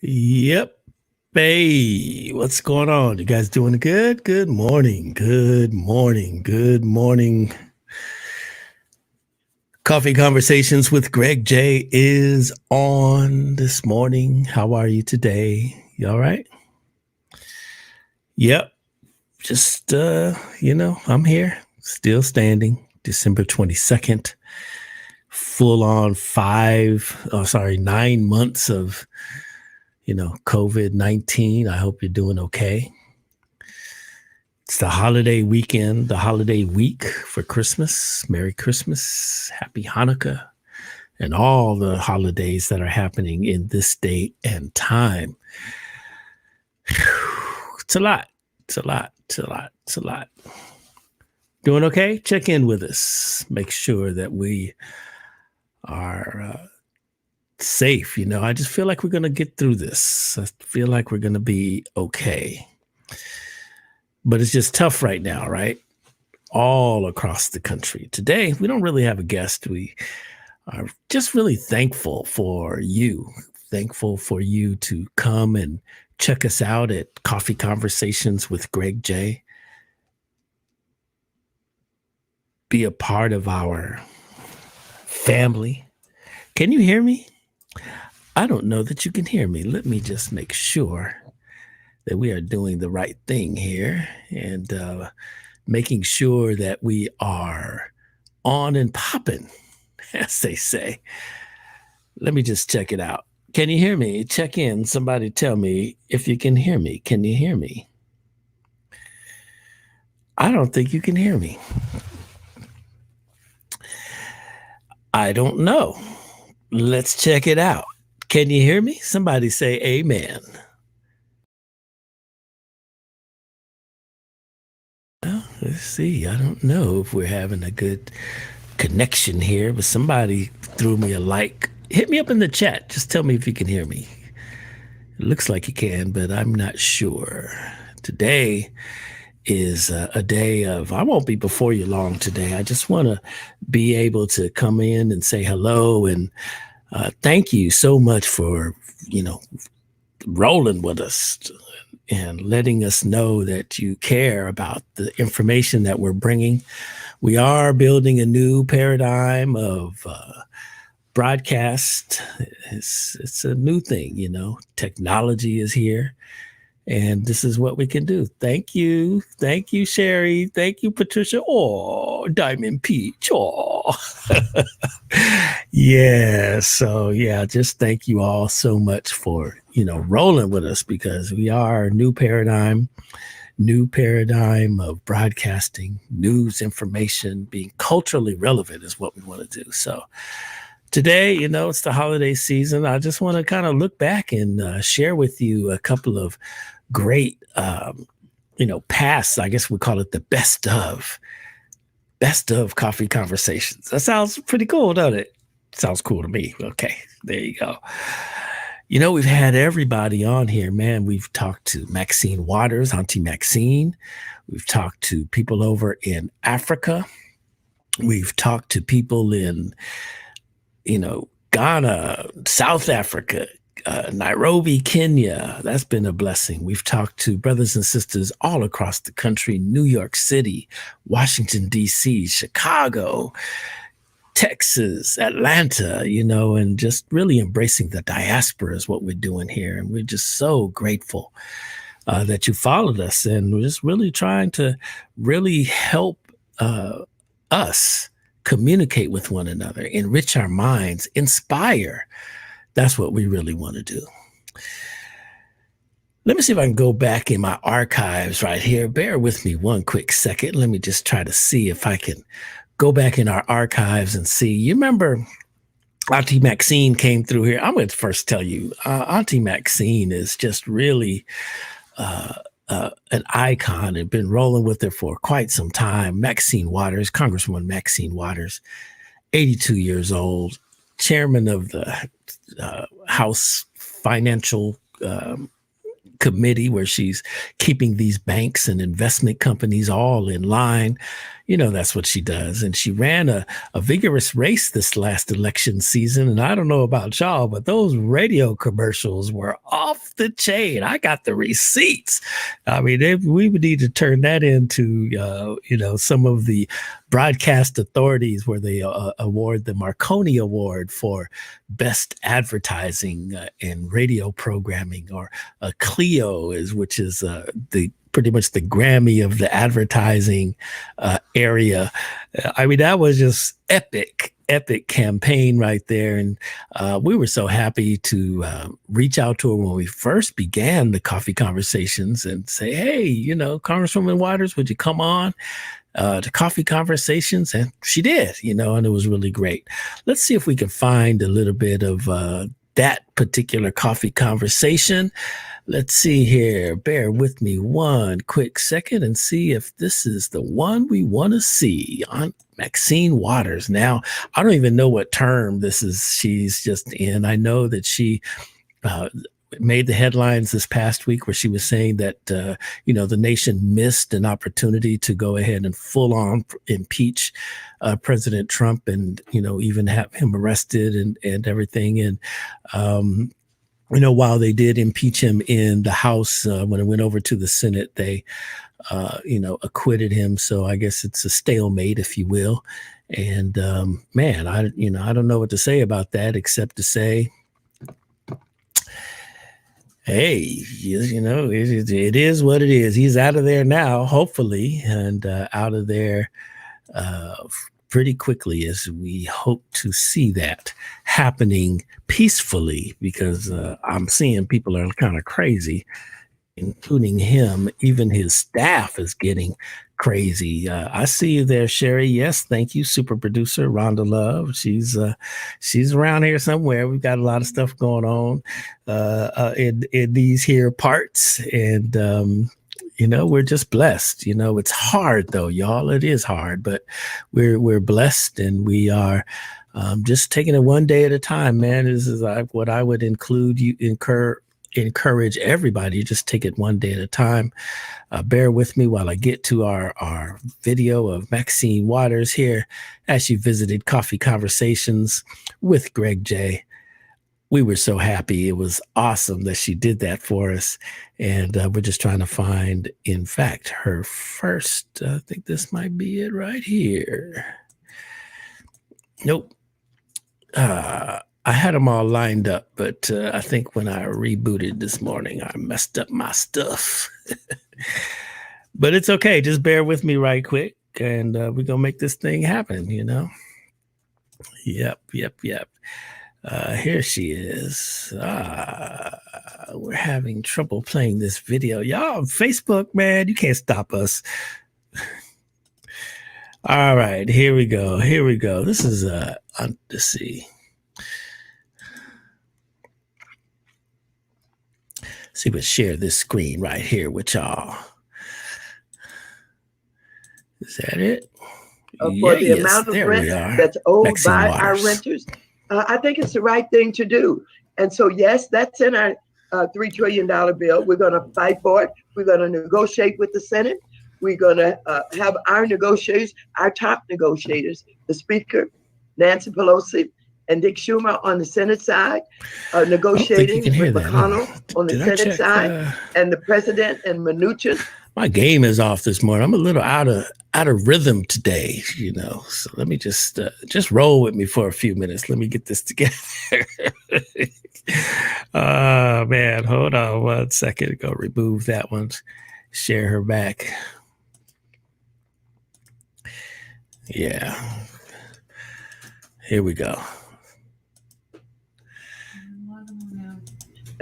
Yep. Hey, what's going on? You guys doing good? Good morning. Good morning. Good morning. Coffee Conversations with Greg J is on this morning. How are you today? You all right? Yep. Just I'm here, still standing. December 22nd. Full on 9 months of COVID-19. I hope you're doing okay. It's the holiday weekend, the holiday week for Christmas. Merry Christmas, Happy Hanukkah, and all the holidays that are happening in this day and time. It's a lot. It's a lot. It's a lot. It's a lot. Doing okay? Check in with us. Make sure that we are safe. I just feel like we're going to get through this. I feel like we're going to be okay. But it's just tough right now, right? All across the country. Today, we don't really have a guest. We are just really thankful for you. Thankful for you to come and check us out at Coffee Conversations with Greg J. Be a part of our family. Can you hear me? I don't know that you can hear me. Let me just make sure that we are doing the right thing here and making sure that we are on and popping, as they say. Let me just check it out. Can you hear me? Check in. Somebody tell me if you can hear me. Can you hear me? I don't think you can hear me. I don't know. Let's check it out. Can you hear me? Somebody say amen. Well, let's see. I don't know if we're having a good connection here, but somebody threw me a like. Hit me up in the chat. Just tell me if you can hear me. It looks like you can, but I'm not sure. Today is a day of, I won't be before you long today. I just want to be able to come in and say hello and thank you so much for, rolling with us and letting us know that you care about the information that we're bringing. We are building a new paradigm of broadcast. It's a new thing, technology is here. And this is what we can do. Thank you. Thank you, Sherry. Thank you, Patricia. Oh, Diamond Peach. Oh, yeah. So, just thank you all so much for, rolling with us, because we are a new paradigm of broadcasting, news, information, being culturally relevant is what we want to do. So today, it's the holiday season. I just want to kind of look back and share with you a couple of great, past, I guess we call it the best of coffee conversations. That sounds pretty cool, doesn't it? Sounds cool to me. Okay, there you go. We've had everybody on here, man. We've talked to Maxine Waters, Auntie Maxine. We've talked to people over in Africa. We've talked to people in, Ghana, South Africa, Nairobi, Kenya. That's been a blessing. We've talked to brothers and sisters all across the country, New York City, Washington, D.C., Chicago, Texas, Atlanta, and just really embracing the diaspora is what we're doing here. And we're just so grateful that you followed us. And we're just really trying to really help us communicate with one another, enrich our minds, inspire That's what we really want to do. Let me see if I can go back in my archives right here. Bear with me one quick second. Let me just try to see if I can go back in our archives and see. You remember Auntie Maxine came through here. I'm going to first tell you, Auntie Maxine is just really an icon and been rolling with her for quite some time. Maxine Waters, Congresswoman Maxine Waters, 82 years old, chairman of the House Financial Committee, where she's keeping these banks and investment companies all in line. You know, that's what she does. And she ran a vigorous race this last election season. And I don't know about y'all, but those radio commercials were off the chain. I got the receipts. I mean, we would need to turn that into, some of the broadcast authorities where they award the Marconi Award for best advertising in radio programming, or Clio, which is the pretty much the Grammy of the advertising area. I mean, that was just epic campaign right there. And we were so happy to reach out to her when we first began the coffee conversations and say, hey, Congresswoman Waters, would you come on to coffee conversations? And she did, and it was really great. Let's see if we can find a little bit of that particular coffee conversation. Let's see here. Bear with me one quick second and see if this is the one we want to see on Maxine Waters. Now, I don't even know what term this is she's just in. I know that she made the headlines this past week where she was saying that, the nation missed an opportunity to go ahead and full on impeach President Trump and, even have him arrested and everything. And, while they did impeach him in the House, when it went over to the Senate, they, acquitted him. So I guess it's a stalemate, if you will. And man, I don't know what to say about that except to say, hey, it is what it is. He's out of there now, hopefully, and out of there pretty quickly, as we hope to see that happening peacefully, because I'm seeing people are kind of crazy, including him. Even his staff is getting crazy. I see you there, Sherry. Yes, thank you, super producer Rhonda Love. She's around here somewhere. We've got a lot of stuff going on in these here parts, and we're just blessed. It's hard though, y'all. It is hard, but we're blessed, and we are just taking it one day at a time, man. This is what I would encourage everybody. Just take it one day at a time. Bear with me while I get to our video of Maxine Waters here as she visited Coffee Conversations with Greg J. We were so happy. It was awesome that she did that for us. And we're just trying to find, in fact, her first. I think this might be it right here. Nope. I had them all lined up, but I think when I rebooted this morning, I messed up my stuff. But it's okay. Just bear with me right quick, and we're going to make this thing happen, Yep. Here she is. We're having trouble playing this video. Y'all, Facebook, man, you can't stop us. All right, here we go. This is, let's see. See, but share this screen right here with y'all. Is that it? For the amount of rent that's owed Maxine by Waters. Our renters, I think it's the right thing to do. And so, yes, that's in our $3 trillion bill. We're going to fight for it. We're going to negotiate with the Senate. We're going to have our negotiators, our top negotiators, the Speaker, Nancy Pelosi, and Dick Schumer on the Senate side, negotiating with McConnell on the Senate side, and the President and Mnuchin. My game is off this morning. I'm a little out of rhythm today, So let me just roll with me for a few minutes. Let me get this together. Oh man, hold on one second. Go remove that one. Share her back. Yeah. Here we go.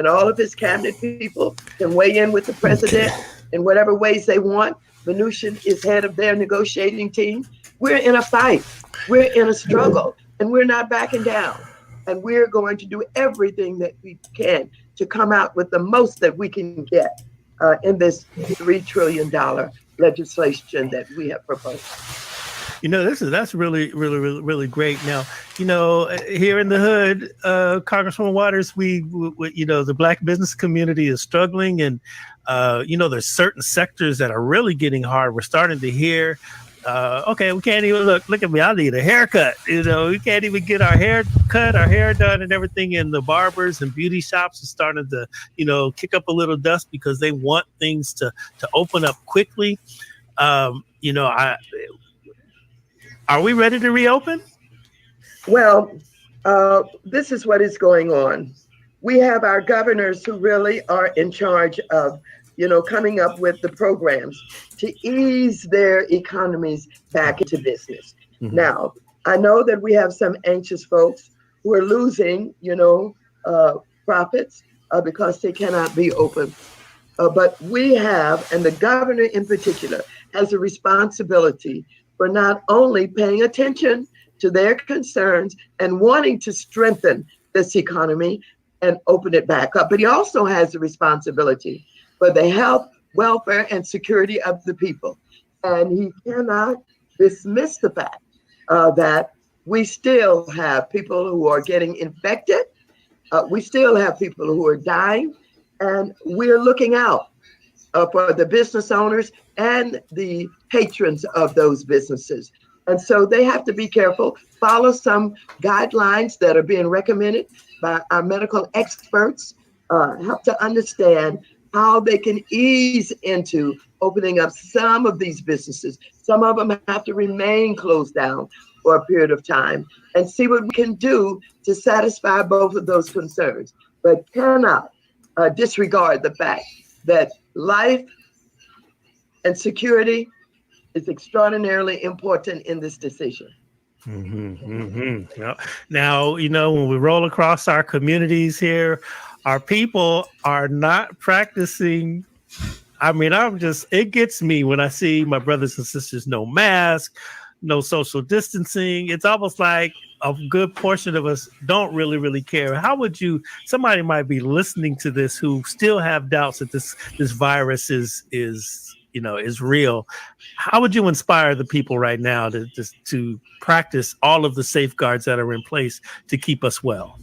and all of his cabinet people can weigh in with the president in whatever ways they want. Mnuchin is head of their negotiating team. We're in a fight. We're in a struggle, and we're not backing down. And we're going to do everything that we can to come out with the most that we can get in this $3 trillion legislation that we have proposed. That's really great. Now, here in the hood, Congresswoman Waters, we the Black business community is struggling, and there's certain sectors that are really getting hard. We're starting to hear, okay, we can't even look at me. I need a haircut. We can't even get our hair cut, our hair done, and everything. And the barbers and beauty shops are starting to, kick up a little dust because they want things to open up quickly. Are we ready to reopen? Well, this is what is going on. We have our governors who really are in charge of, coming up with the programs to ease their economies back into business. Mm-hmm. Now, I know that we have some anxious folks who are losing, profits because they cannot be open. But we have, and the governor in particular, has a responsibility for not only paying attention to their concerns and wanting to strengthen this economy and open it back up, but he also has a responsibility for the health, welfare, and security of the people. And he cannot dismiss the fact that we still have people who are getting infected. We still have people who are dying, and we're looking out for the business owners and the patrons of those businesses. And so they have to be careful, follow some guidelines that are being recommended by our medical experts, help to understand how they can ease into opening up some of these businesses. Some of them have to remain closed down for a period of time, and see what we can do to satisfy both of those concerns, but cannot disregard the fact that life and security is extraordinarily important in this decision. Mm-hmm, mm-hmm. Now, when we roll across our communities here, our people are not practicing. I mean, it gets me when I see my brothers and sisters, no mask, no social distancing. It's almost like a good portion of us don't really care. How would somebody might be listening to this who still have doubts that this virus is real. How would you inspire the people right now to practice all of the safeguards that are in place to keep us well?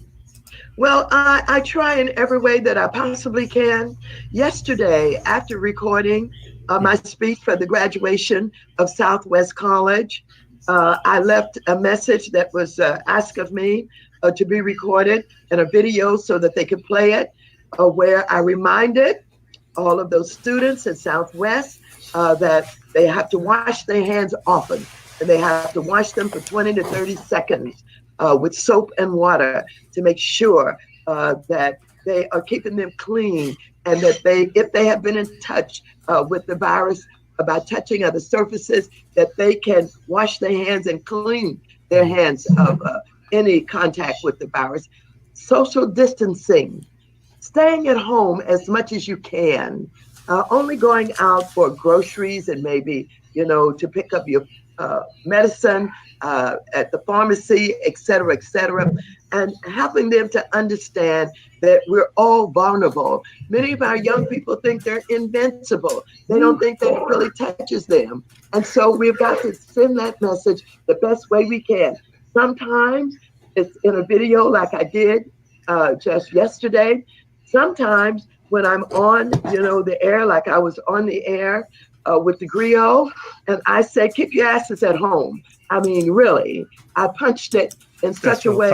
Well, I try in every way that I possibly can. Yesterday, after recording my speech for the graduation of Southwest College, I left a message that was asked of me to be recorded in a video so that they could play it, where I reminded all of those students at Southwest that they have to wash their hands often, and they have to wash them for 20 to 30 seconds with soap and water to make sure that they are keeping them clean, and that if they have been in touch with the virus by touching other surfaces, that they can wash their hands and clean their hands of any contact with the virus. Social distancing, staying at home as much as you can, only going out for groceries and maybe, to pick up your medicine at the pharmacy, et cetera, and helping them to understand that we're all vulnerable. Many of our young people think they're invincible. They don't think that it really touches them. And so we've got to send that message the best way we can. Sometimes it's in a video like I did just yesterday. Sometimes when I'm on, the air, like I was on the air with the griot, and I say, keep your asses at home. I mean, really, I punched it in such a way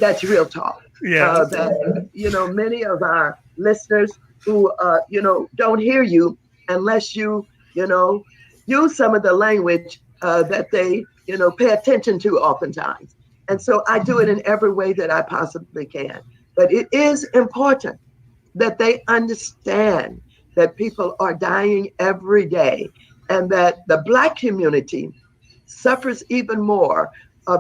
that's real talk. Yeah. That, many of our listeners who, don't hear you unless you, use some of the language that they, pay attention to oftentimes. And so I do it in every way that I possibly can. But it is important that they understand that people are dying every day, and that the Black community suffers even more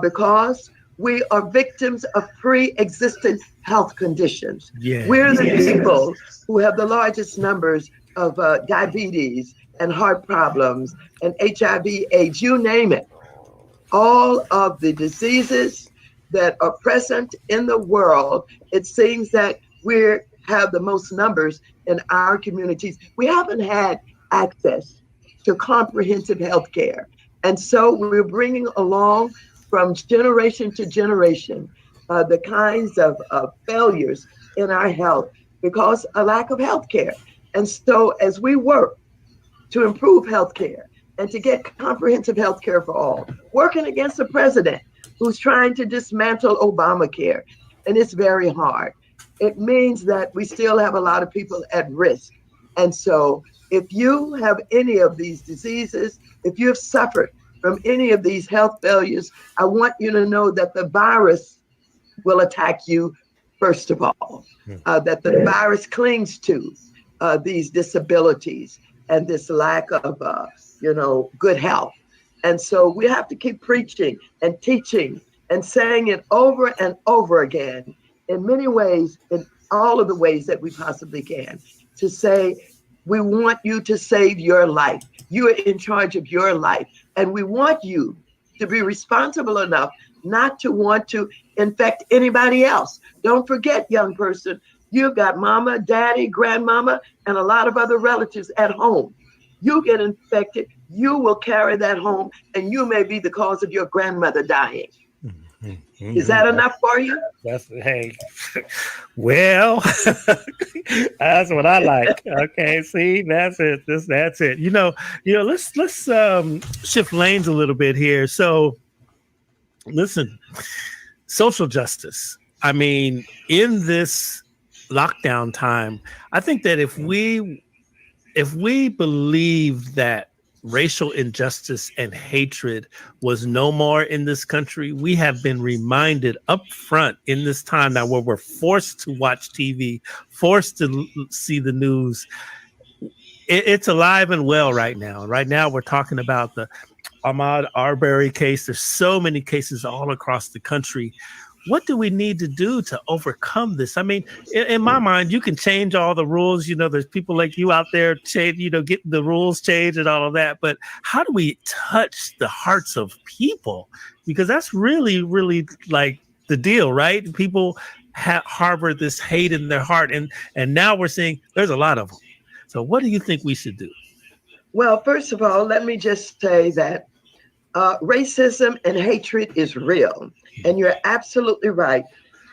because We are victims of pre-existing health conditions. Yeah. We're the people who have the largest numbers of diabetes and heart problems and HIV, AIDS, you name it. All of the diseases that are present in the world, it seems that we have the most numbers in our communities. We haven't had access to comprehensive health care. And so we're bringing along from generation to generation the kinds of failures in our health because a lack of health care. And so as we work to improve healthcare and to get comprehensive healthcare for all, working against a president who's trying to dismantle Obamacare. And it's very hard. It means that we still have a lot of people at risk. And so if you have any of these diseases, if you have suffered from any of these health failures, I want you to know that the virus will attack you first of all, that the virus clings to these disabilities and this lack of, good health. And so we have to keep preaching and teaching and saying it over and over again in many ways, in all of the ways that we possibly can, to say, we want you to save your life. You are in charge of your life. And we want you to be responsible enough not to want to infect anybody else. Don't forget, young person, you've got mama, daddy, grandmama, and a lot of other relatives at home. You get infected, you will carry that home, and you may be the cause of your grandmother dying. Mm-hmm. Is that enough for you? Hey, well, that's what I like. Okay, see, that's it. That's it. Let's shift lanes a little bit here. So, listen, social justice. I mean, in this lockdown time, I think that if we believe that racial injustice and hatred was no more in this country, we have been reminded up front in this time now where we're forced to watch TV, forced to see the news. It's alive and well right now. Right now, we're talking about the Ahmaud Arbery case. There's so many cases all across the country. What do we need to do to overcome this? I mean, in my mind, you can change all the rules. There's people like you out there, getting the rules changed and all of that. But how do we touch the hearts of people? Because that's really, really like the deal, right? People harbor this hate in their heart. And now we're seeing there's a lot of them. So what do you think we should do? Well, first of all, let me just say that racism and hatred is real. And you're absolutely right.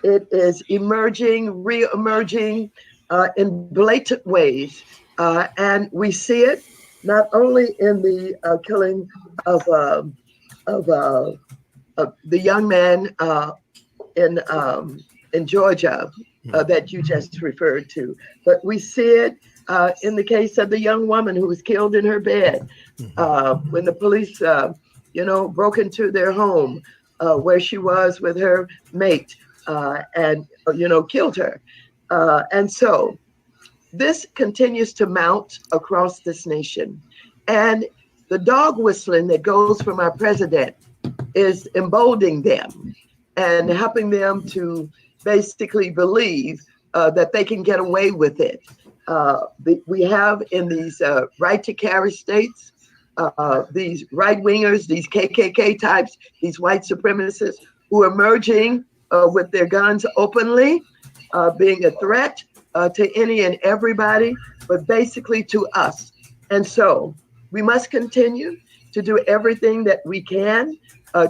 It is emerging, re-emerging in blatant ways. And we see it not only in the killing of the young man in Georgia that you just referred to, but we see it in the case of the young woman who was killed in her bed when the police broke into their home where she was with her mate and killed her. And so this continues to mount across this nation. And the dog whistling that goes from our president is emboldening them and helping them to basically believe that they can get away with it. We have in these right to carry states, these right-wingers, these KKK types, these white supremacists who are emerging with their guns openly, being a threat to any and everybody, but basically to us. And so we must continue to do everything that we can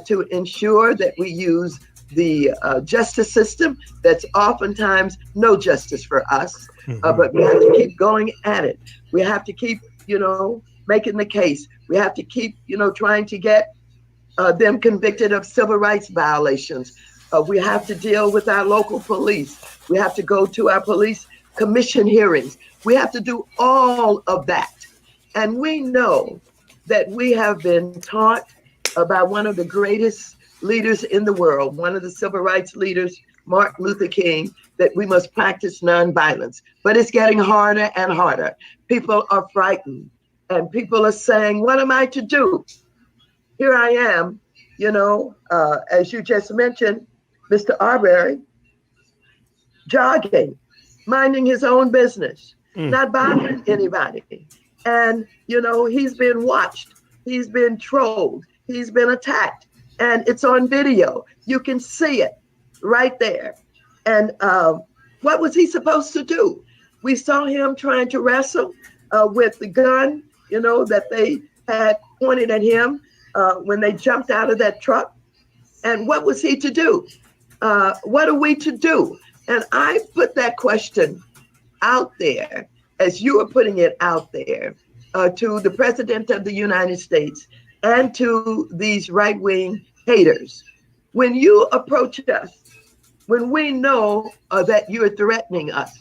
to ensure that we use the justice system that's oftentimes no justice for us, but we have to keep going at it. We have to keep, making the case. We have to keep, trying to get them convicted of civil rights violations. We have to deal with our local police. We have to go to our police commission hearings. We have to do all of that. And we know that we have been taught by one of the greatest leaders in the world, one of the civil rights leaders, Martin Luther King, that we must practice nonviolence. But it's getting harder and harder. People are frightened and people are saying, what am I to do? Here I am as you just mentioned, Mr. Arbery, jogging, minding his own business, not bothering anybody. And, he's been watched, he's been trolled, he's been attacked, and it's on video. You can see it right there. And what was he supposed to do? We saw him trying to wrestle with the gun, that they had pointed at him when they jumped out of that truck. And what was he to do? What are we to do? And I put that question out there, as you are putting it out there, to the President of the United States and to these right-wing haters. When you approach us, when we know that you're threatening us,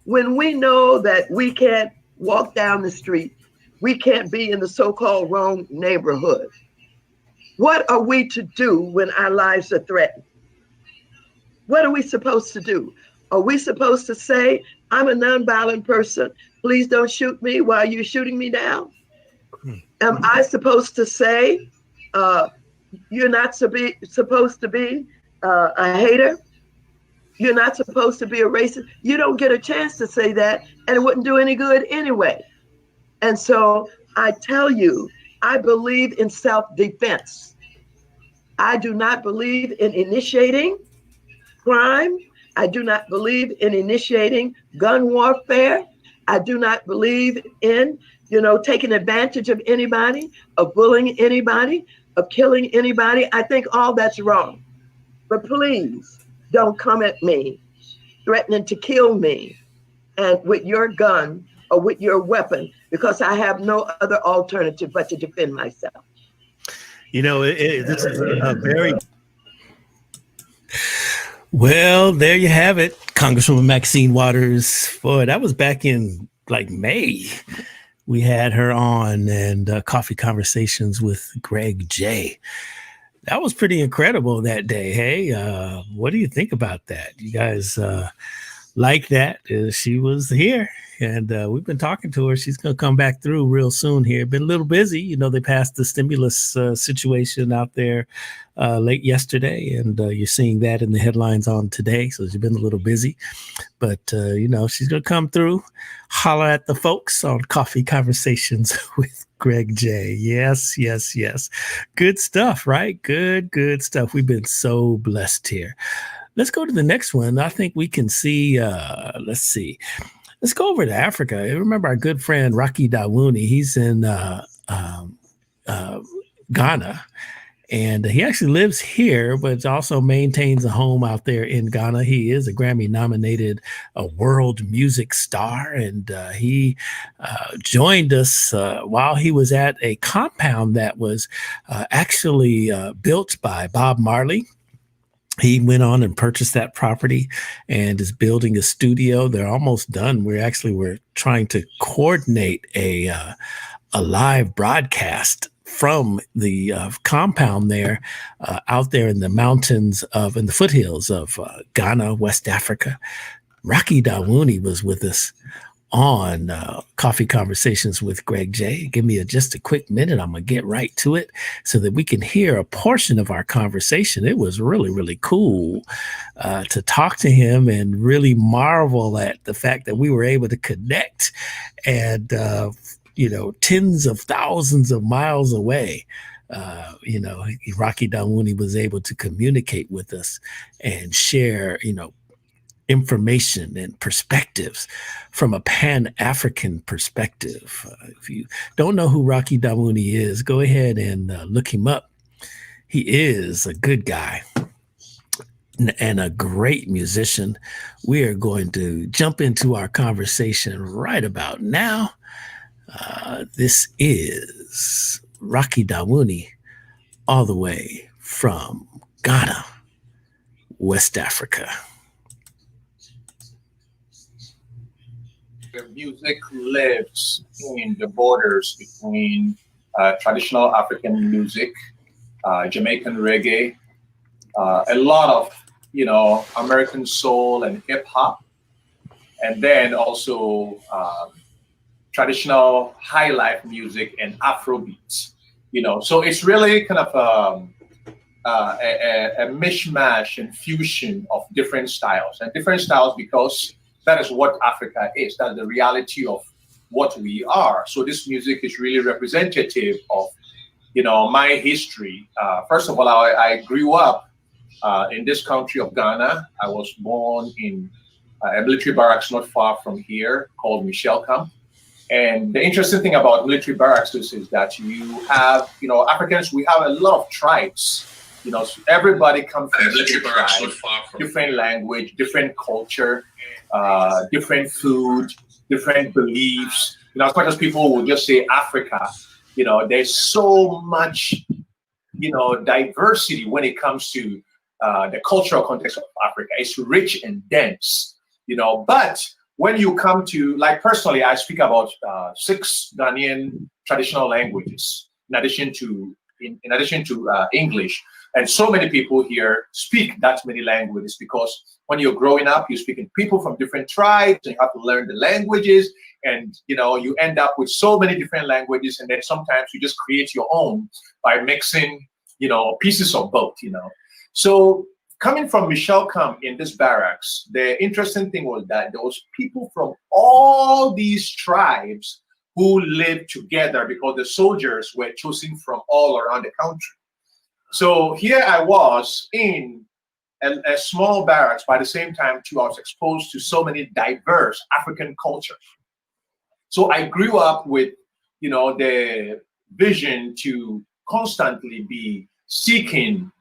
when we know that we can't walk down the street, we can't be in the so-called wrong neighborhood, what are we to do when our lives are threatened? What are we supposed to do? Are we supposed to say, I'm a nonviolent person, please don't shoot me while you're shooting me down? Am I supposed to say, you're not supposed to be a hater? You're not supposed to be a racist? You don't get a chance to say that, and it wouldn't do any good anyway. And so I tell you, I believe in self-defense. I do not believe in initiating crime. I do not believe in initiating gun warfare. I do not believe in, taking advantage of anybody, of bullying anybody, of killing anybody. I think all that's wrong. But please don't come at me threatening to kill me and with your gun or with your weapon, because I have no other alternative but to defend myself. This is a very well. There you have it, Congresswoman Maxine Waters. Boy, that was back in like May. We had her on and coffee conversations with Greg J. That was pretty incredible that day. Hey, what do you think about that? You guys like that? She was here. And we've been talking to her. She's going to come back through real soon here. Been a little busy. They passed the stimulus situation out there late yesterday. And you're seeing that in the headlines on today. So she's been a little busy. But, she's going to come through, holler at the folks on Coffee Conversations with Greg J. Yes, yes, yes. Good stuff, right? Good stuff. We've been so blessed here. Let's go to the next one. I think we can see, let's see. Let's go over to Africa. Remember our good friend Rocky Dawuni. He's in Ghana, and he actually lives here, but also maintains a home out there in Ghana. He is a Grammy-nominated world music star, and he joined us while he was at a compound that was actually built by Bob Marley. He went on and purchased that property and is building a studio. They're almost done. We're trying to coordinate a live broadcast from the compound there, out there in the mountains in the foothills of Ghana, West Africa. Rocky Dawuni was with us on Coffee Conversations with Greg J. Give me just a quick minute. I'm going to get right to it so that we can hear a portion of our conversation. It was really, really cool to talk to him and really marvel at the fact that we were able to connect and, tens of thousands of miles away. Rocky Dawuni was able to communicate with us and share, information and perspectives from a Pan-African perspective. If you don't know who Rocky Dawuni is, go ahead and look him up. He is a good guy and a great musician. We are going to jump into our conversation right about now. This is Rocky Dawuni, all the way from Ghana, West Africa. The music lives in the borders between traditional African music, Jamaican reggae, a lot of American soul and hip hop, and then also traditional high life music and Afro beats. So it's really kind of a mishmash and fusion of different styles, and different styles because that is what Africa is. That's the reality of what we are. So this music is really representative of, my history. First of all, I grew up in this country of Ghana. I was born in a military barracks not far from here called Michel Camp. And the interesting thing about military barracks is that you have, Africans, we have a lot of tribes. So everybody comes from different tribes, different language, different culture, different food, different beliefs. As much as people will just say Africa, there's so much, diversity when it comes to the cultural context of Africa. It's rich and dense, but when you come to, like, personally, I speak about 6 Ghanaian traditional languages in addition to English. And so many people here speak that many languages because when you're growing up, you're speaking people from different tribes, and you have to learn the languages, and you end up with so many different languages, and then sometimes you just create your own by mixing pieces of both. So coming from Michel Camp in this barracks, the interesting thing was that there was people from all these tribes who lived together because the soldiers were chosen from all around the country. So here I was in a small barracks, but at the same time too, I was exposed to so many diverse African cultures. So I grew up with, the vision to constantly be seeking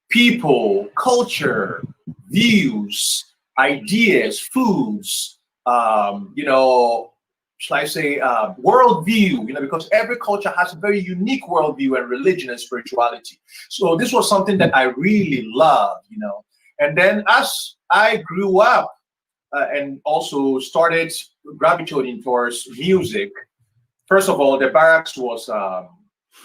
people, culture, views, ideas, foods, shall I say, worldview, because every culture has a very unique worldview and religion and spirituality. So this was something that I really loved, And then as I grew up and also started gravitating towards music, first of all, the barracks was,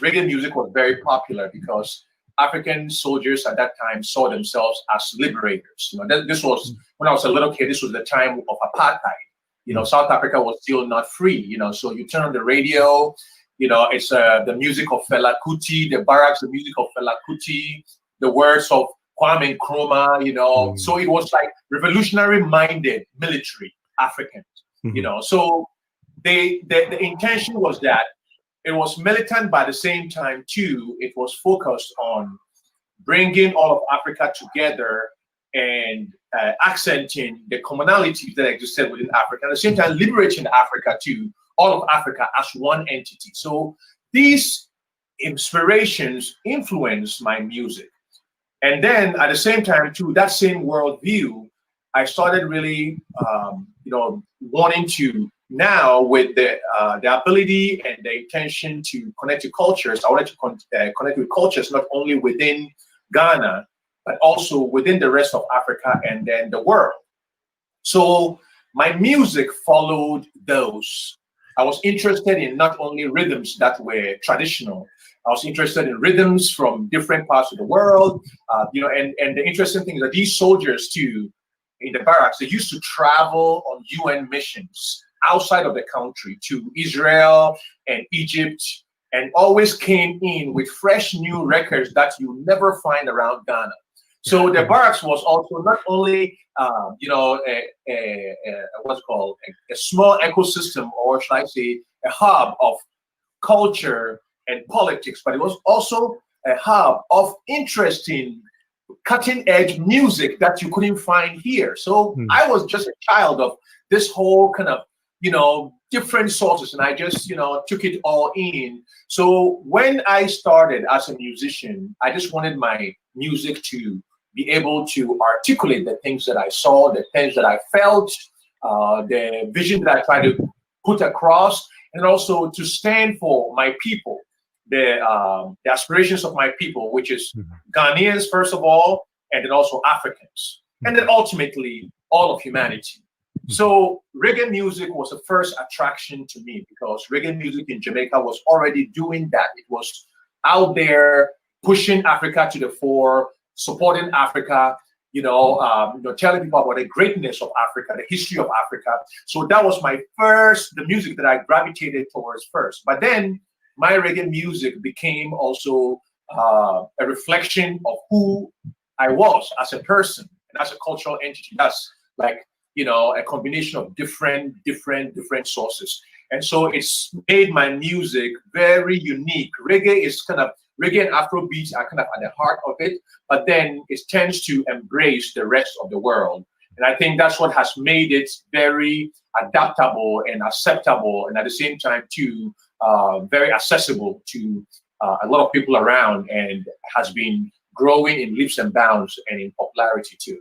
reggae music was very popular because African soldiers at that time saw themselves as liberators. This was, when I was a little kid, this was the time of apartheid. South Africa was still not free, so you turn on the radio, it's the music of Fela Kuti, the barracks, the music of Fela Kuti, the words of Kwame Nkrumah, so it was like revolutionary-minded military Africans, So the intention was that it was militant, but at the same time, too, it was focused on bringing all of Africa together and accenting the commonalities that existed within Africa. At the same time, liberating Africa too, all of Africa as one entity. So these inspirations influenced my music. And then at the same time, too, that same worldview, I started really, wanting to, now with the ability and the intention to connect to cultures, I wanted to connect with cultures not only within Ghana, but also within the rest of Africa and then the world. So my music followed those. I was interested in not only rhythms that were traditional, I was interested in rhythms from different parts of the world, and the interesting thing is that these soldiers too, in the barracks, they used to travel on UN missions outside of the country to Israel and Egypt, and always came in with fresh new records that you never find around Ghana. So the barracks was also not only, what's called a small ecosystem, or should I say, a hub of culture and politics, but it was also a hub of interesting, cutting-edge music that you couldn't find here. So I was just a child of this whole kind of, different sources, and I just, took it all in. So when I started as a musician, I just wanted my music to be able to articulate the things that I saw, the things that I felt, the vision that I tried to put across, and also to stand for my people, the aspirations of my people, which is Ghanaians, first of all, and then also Africans, and then ultimately all of humanity. So reggae music was the first attraction to me because reggae music in Jamaica was already doing that. It was out there pushing Africa to the fore, supporting Africa, telling people about the greatness of Africa, the history of Africa. So that was the music that I gravitated towards first. But then my reggae music became also a reflection of who I was as a person and as a cultural entity. That's like, a combination of different sources. And so it's made my music very unique. Reggae and Afrobeats are kind of at the heart of it, but then it tends to embrace the rest of the world. And I think that's what has made it very adaptable and acceptable, and at the same time too, very accessible to a lot of people around, and has been growing in leaps and bounds and in popularity too.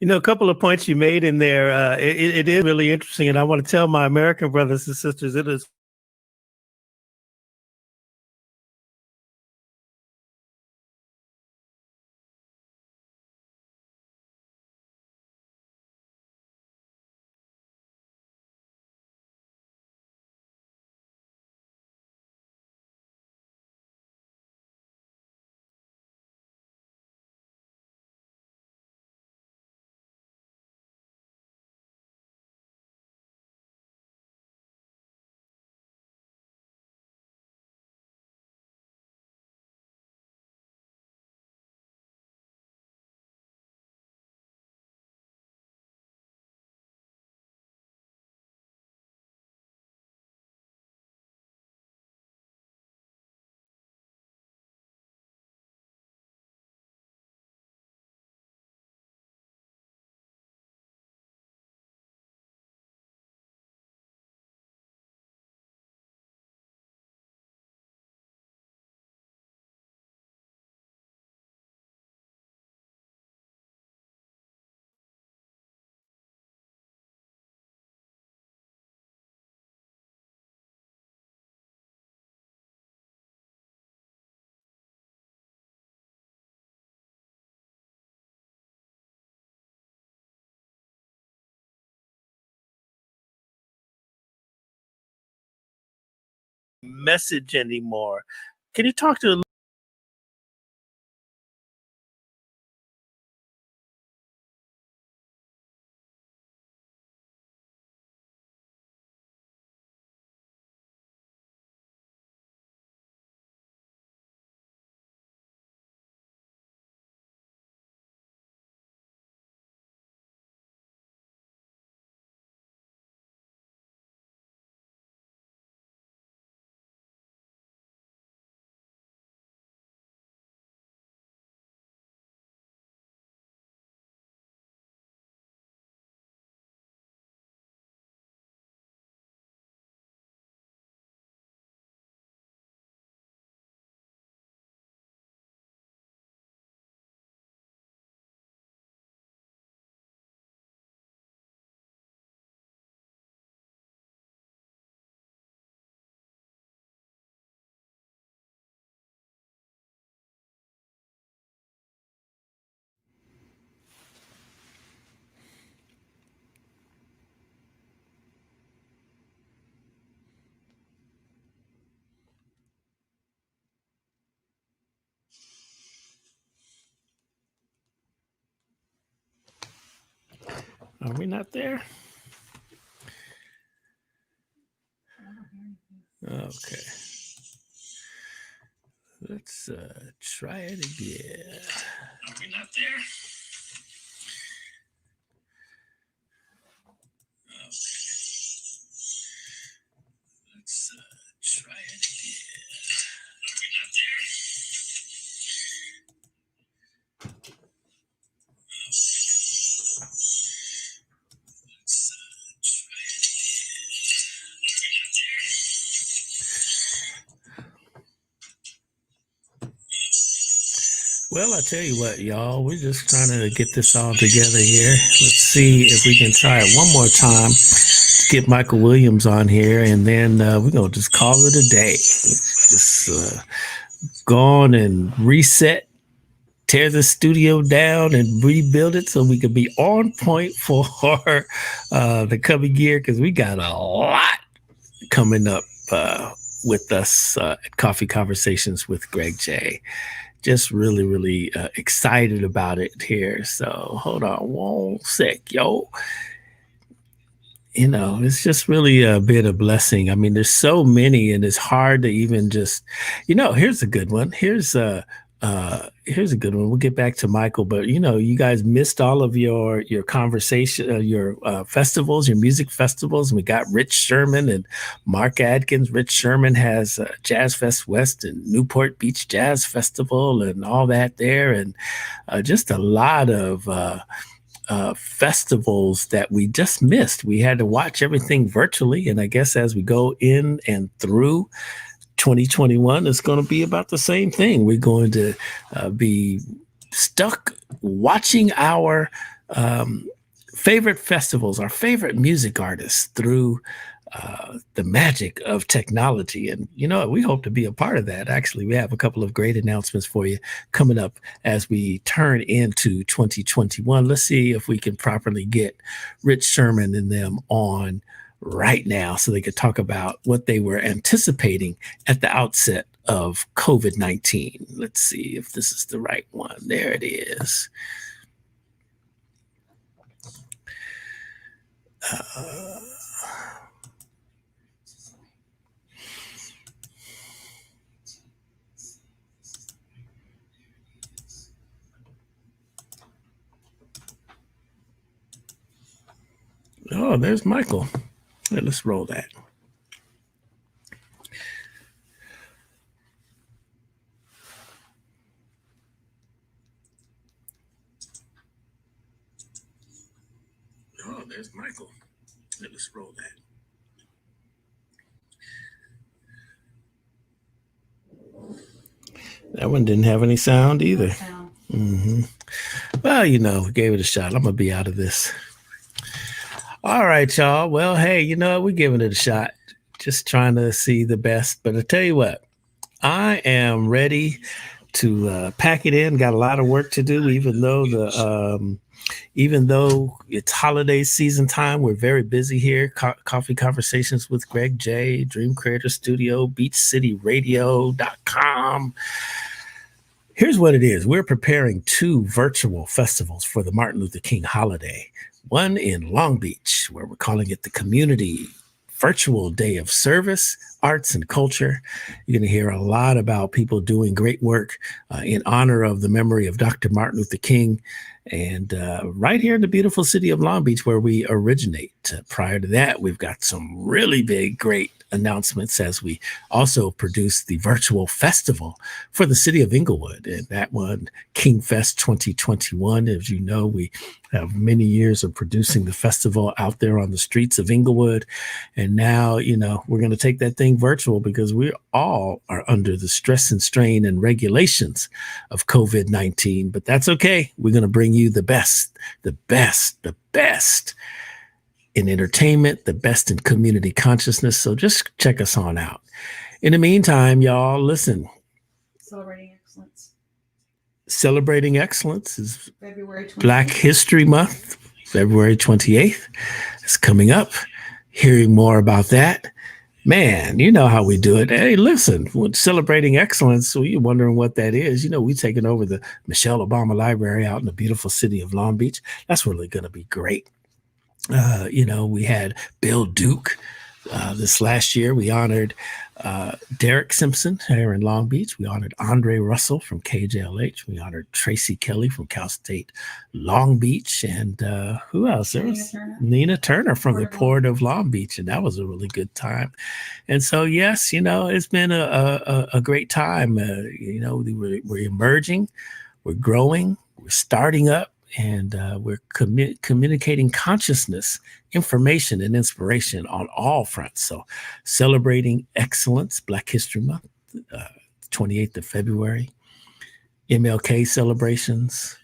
A couple of points you made in there, it is really interesting. And I want to tell my American brothers and sisters, it is message anymore. Can you talk to Are we not there? Okay. Let's try it again. Are we not there? Okay. Let's try it again. Are we not there? Well, I tell you what, y'all, we're just trying to get this all together here. Let's see if we can try it one more time to get Michael Williams on here, and then we're going to just call it a day. Just go on and reset, tear the studio down and rebuild it so we can be on point for the coming year, because we got a lot coming up with us at Coffee Conversations with Greg J. Just really, really excited about it here. So hold on one sec, yo. it's just really been a blessing. I mean, there's so many, and it's hard to even just, here's a good one. Here's a good one. We'll get back to Michael, but you guys missed all of your conversation, your festivals, your music festivals, and we got Rich Sherman and Mark Adkins. Rich Sherman has Jazz Fest West and Newport Beach Jazz Festival and all that there, and just a lot of festivals that we just missed. We had to watch everything virtually, and I guess as we go in and through 2021, it's going to be about the same thing. We're going to be stuck watching our favorite festivals, our favorite music artists through the magic of technology. And we hope to be a part of that. Actually, we have a couple of great announcements for you coming up as we turn into 2021. Let's see if we can properly get Rich Sherman and them on right now so they could talk about what they were anticipating at the outset of COVID-19. Let's see if this is the right one. There it is. Oh, there's Michael. Let's roll that. Oh, there's Michael. Let's roll that. That one didn't have any sound either. Mm-hmm. Well, we gave it a shot. I'm going to be out of this. All right, y'all. Well, hey, we're giving it a shot. Just trying to see the best. But I tell you what, I am ready to pack it in. Got a lot of work to do, even though it's holiday season time. We're very busy here. Coffee Conversations with Greg J, Dream Creator Studio, BeachCityRadio.com. Here's what it is. We're preparing 2 virtual festivals for the Martin Luther King holiday. One in Long Beach, where we're calling it the Community Virtual Day of Service, Arts and Culture. You're going to hear a lot about people doing great work in honor of the memory of Dr. Martin Luther King. And right here in the beautiful city of Long Beach, where we originate. Prior to that, we've got some really big, great announcements as we also produce the virtual festival for the city of Inglewood. And that one, King Fest 2021. As you know, we have many years of producing the festival out there on the streets of Inglewood. And now, we're going to take that thing virtual because we all are under the stress and strain and regulations of COVID-19. But that's okay. We're going to bring you the best in entertainment, the best in community consciousness. So just check us on out. In the meantime, y'all, listen. Celebrating Excellence is February 28th. Black History Month, February 28th. It's coming up. Hearing more about that. Man, you know how we do it. Hey, listen, with Celebrating Excellence, so you're wondering what that is. We've taken over the Michelle Obama Library out in the beautiful city of Long Beach. That's really going to be great. We had Bill Duke. This last year, we honored Derek Simpson here in Long Beach. We honored Andre Russell from KJLH. We honored Tracy Kelly from Cal State Long Beach. And who else? There was Nina Turner from the Port of Long Beach. And that was a really good time. And so, yes, it's been a great time. We're emerging, we're growing, we're starting up. And we're communicating consciousness, information, and inspiration on all fronts. So Celebrating Excellence, Black History Month, 28th of February, MLK celebrations,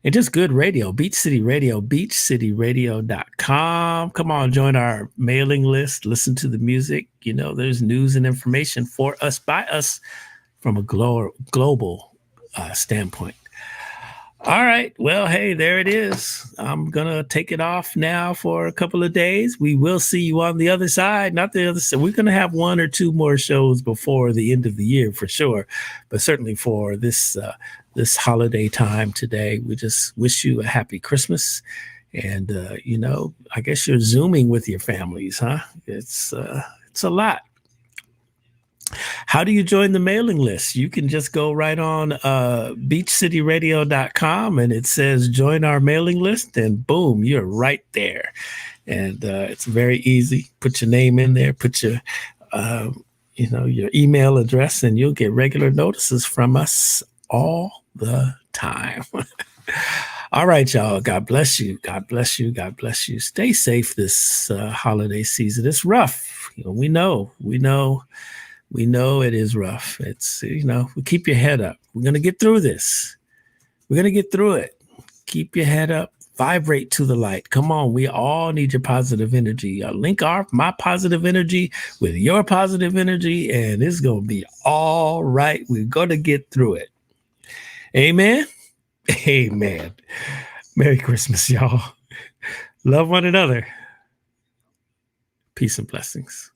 and just good radio, Beach City Radio, BeachCityRadio.com. Come on, join our mailing list, listen to the music. There's news and information for us, by us, from a global standpoint. All right. Well, hey, there it is. I'm going to take it off now for a couple of days. We will see you on the other side, not the other side. We're going to have 1 or 2 more shows before the end of the year for sure. But certainly for this holiday time today, we just wish you a happy Christmas And, I guess you're Zooming with your families, huh? It's a lot. How do you join the mailing list? You can just go right on beachcityradio.com and it says join our mailing list, and boom, you're right there. And it's very easy. Put your name in there, put your your email address, and you'll get regular notices from us all the time. All right, y'all. God bless you. God bless you. God bless you. Stay safe this holiday season. It's rough. We know it is rough. It's, keep your head up. We're going to get through this. We're going to get through it. Keep your head up. Vibrate to the light. Come on. We all need your positive energy. Link my positive energy with your positive energy, and it's going to be all right. We're going to get through it. Amen. Amen. Merry Christmas, y'all. Love one another. Peace and blessings.